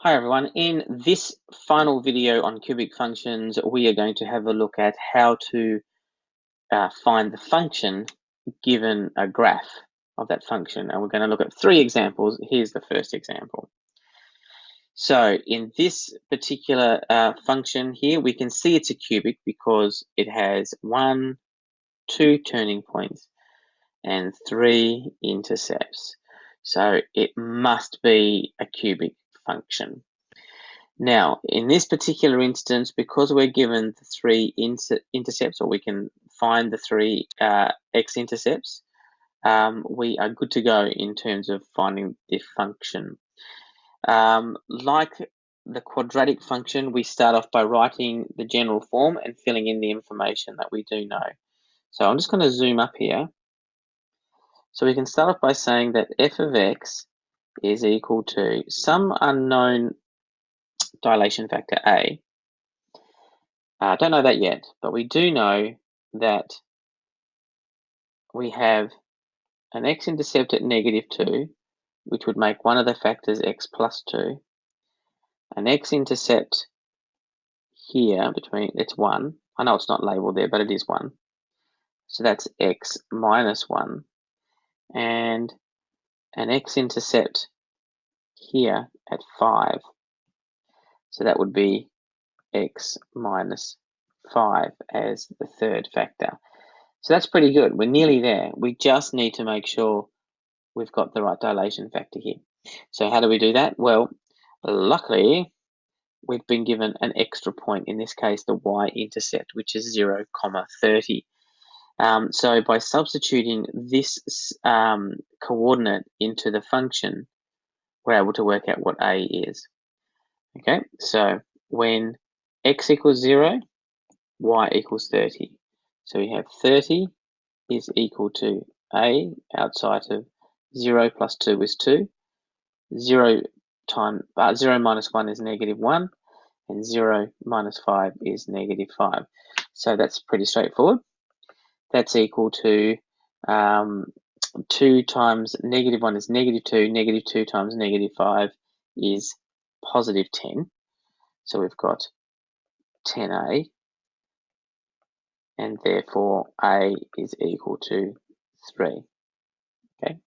Hi everyone, in this final video on cubic functions, we are going to have a look at how to find the function given a graph of that function. And we're going to look at three examples. Here's the first example. So in this particular function here, we can see it's a cubic because it has 1, 2 turning points and 3 intercepts. So it must be a cubic function. Now, in this particular instance, because we're given the three intercepts, or we can find the three x-intercepts, we are good to go in terms of finding the function. Like the quadratic function, we start off by writing the general form and filling in the information that we do know. So I'm just going to zoom up here. So we can start off by saying that f of x is equal to some unknown dilation factor a. Don't know that yet, but we do know that we have an x-intercept at -2, which would make one of the factors x plus 2, an x-intercept here between, it's 1. I know it's not labeled there, but it is 1. So that's x minus 1, and an x-intercept here at 5. So that would be x minus 5 as the third factor. So that's pretty good. We're nearly there. We just need to make sure we've got the right dilation factor here. So how do we do that? Well, luckily, we've been given an extra point, in this case, the y-intercept, which is 0, 30. So by substituting this coordinate into the function, we're able to work out what a is. Okay, so when x equals 0, y equals 30. So we have 30 is equal to a outside of 0 plus 2 is 2. 0 minus 1 is -1, and 0 minus 5 is -5. So that's pretty straightforward. That's equal to 2 times -1 is -2, -2 times -5 is +10. So we've got 10a, and therefore a is equal to 3. Okay,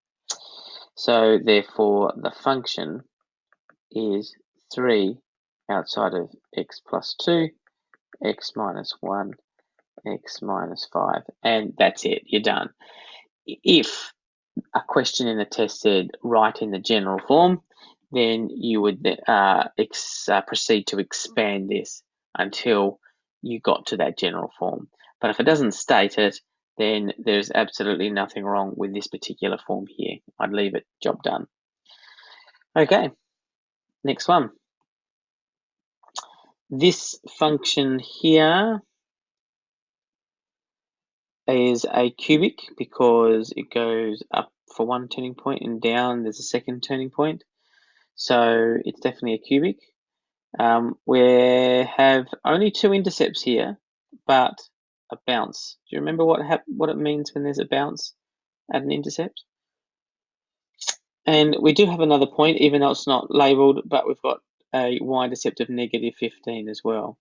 so therefore the function is 3 outside of x plus 2, x minus 1, x minus 5, and that's it, you're done. If a question in the test said write in the general form, then you would proceed to expand this until you got to that general form. But if it doesn't state it, then there's absolutely nothing wrong with this particular form here. I'd leave it, job done. Okay, next one. This function here is a cubic because it goes up for one turning point and down there's a second turning point. So it's definitely a cubic. We have only 2 intercepts here, but a bounce. Do you remember what it means when there's a bounce at an intercept? And we do have another point, even though it's not labeled, but we've got a y-intercept of -15 as well.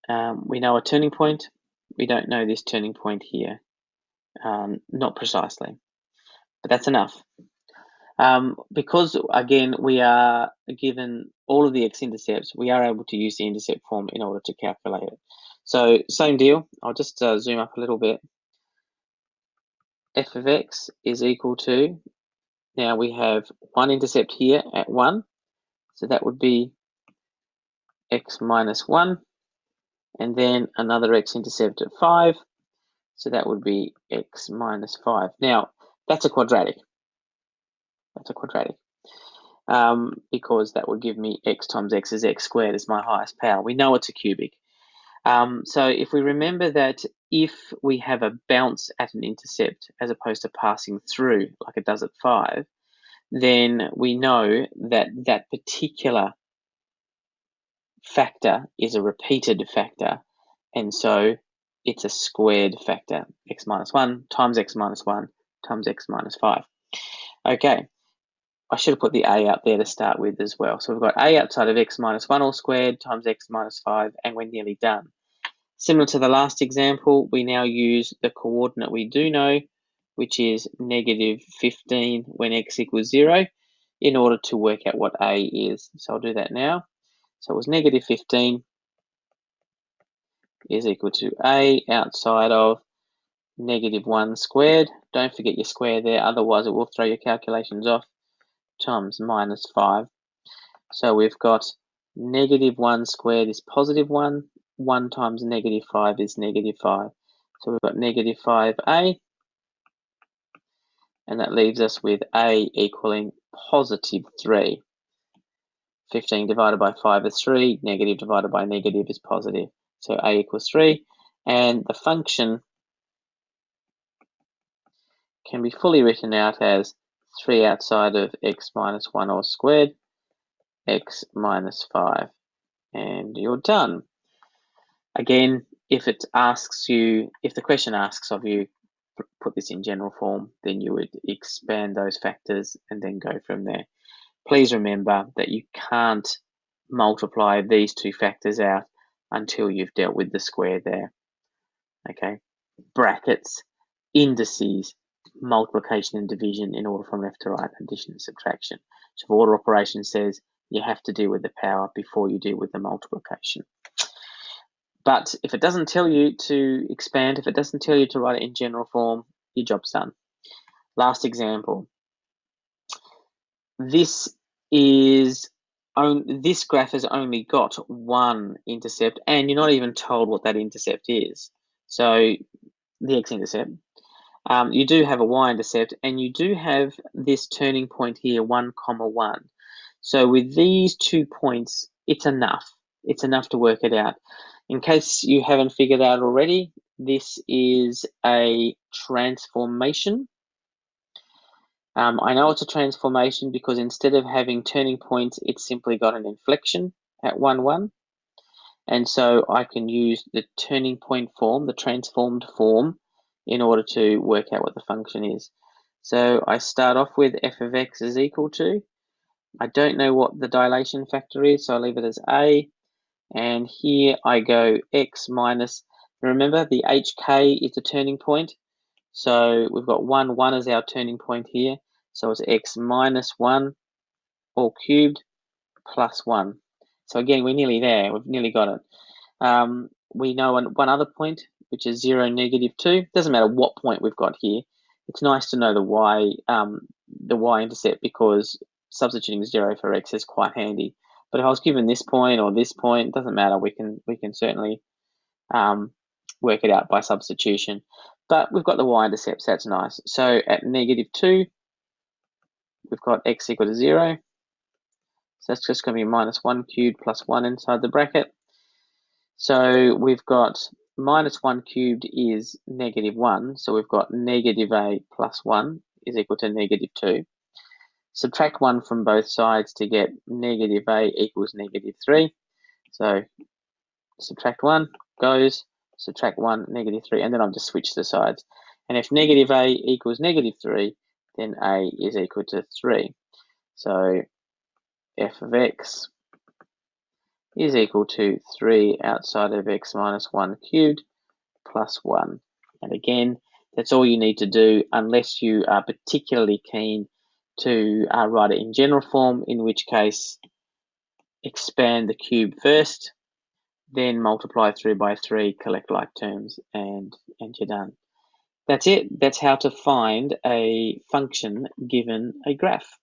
We know a turning point. We don't know this turning point here, not precisely, but that's enough. Because, again, we are given all of the x-intercepts, we are able to use the intercept form in order to calculate it. So same deal, I'll just zoom up a little bit. F of x is equal to, now we have one intercept here at 1, so that would be x minus 1, and then another x-intercept at 5, so that would be x minus 5. Now, that's a quadratic. That's a quadratic. Because that would give me x times x is x squared as my highest power. We know it's a cubic. So if we remember that if we have a bounce at an intercept as opposed to passing through like it does at 5, then we know that that particular factor is a repeated factor, and so it's a squared factor, x minus 1 times x minus 1 times x minus 5. Okay, I should have put the a out there to start with as well. So we've got a outside of x minus 1 all squared times x minus 5, and we're nearly done. Similar to the last example, we now use the coordinate we do know, which is negative 15 when x equals 0, in order to work out what a is. So I'll do that now. So it was negative 15 is equal to a outside of negative 1 squared. Don't forget your square there, otherwise it will throw your calculations off, times minus 5. So we've got negative 1 squared is positive 1. 1 times negative 5 is negative 5. So we've got negative 5a, and that leaves us with a equaling positive 3. 15 divided by 5 is 3. Negative divided by negative is positive. So a equals 3. And the function can be fully written out as 3 outside of x minus 1 all squared, x minus 5. And you're done. Again, if the question asks of you, put this in general form, then you would expand those factors and then go from there. Please remember that you can't multiply these two factors out until you've dealt with the square there. Okay, brackets, indices, multiplication and division in order from left to right, addition and subtraction. So if order operation says you have to deal with the power before you deal with the multiplication. But if it doesn't tell you to expand, if it doesn't tell you to write it in general form, your job's done. Last example. This graph has only got one intercept, and you're not even told what that intercept is. So the x-intercept. You do have a y-intercept, and you do have this turning point here, 1, 1. So with these 2 points, it's enough. It's enough to work it out. In case you haven't figured out already, this is a transformation. I know it's a transformation because instead of having turning points, it's simply got an inflection at 1, 1. And so I can use the turning point form, the transformed form, in order to work out what the function is. So I start off with f of x is equal to, I don't know what the dilation factor is, so I'll leave it as a. And here I go x minus, remember the hk is the turning point. So we've got 1, 1 as our turning point here. So it's x minus 1 all cubed plus 1. So again, we're nearly there. We've nearly got it. We know one other point, which is 0, negative 2. Doesn't matter what point we've got here. It's nice to know the y-intercept because substituting 0 for x is quite handy. But if I was given this point or this point, it doesn't matter. We can certainly work it out by substitution. But we've got the y-intercepts. That's nice. So at negative 2, we've got x equal to 0. So that's just going to be minus 1 cubed plus 1 inside the bracket. So we've got minus 1 cubed is negative 1. So we've got negative a plus 1 is equal to negative 2. Subtract 1 from both sides to get negative a equals negative 3. So subtract 1 goes, subtract 1, negative 3, and then I'll just switch the sides. And if negative a equals negative 3, then a is equal to 3. So f of x is equal to 3 outside of x minus 1 cubed plus 1. And again, that's all you need to do unless you are particularly keen to write it in general form, in which case expand the cube first, then multiply through by 3, collect like terms, and you're done. That's it. That's how to find a function given a graph.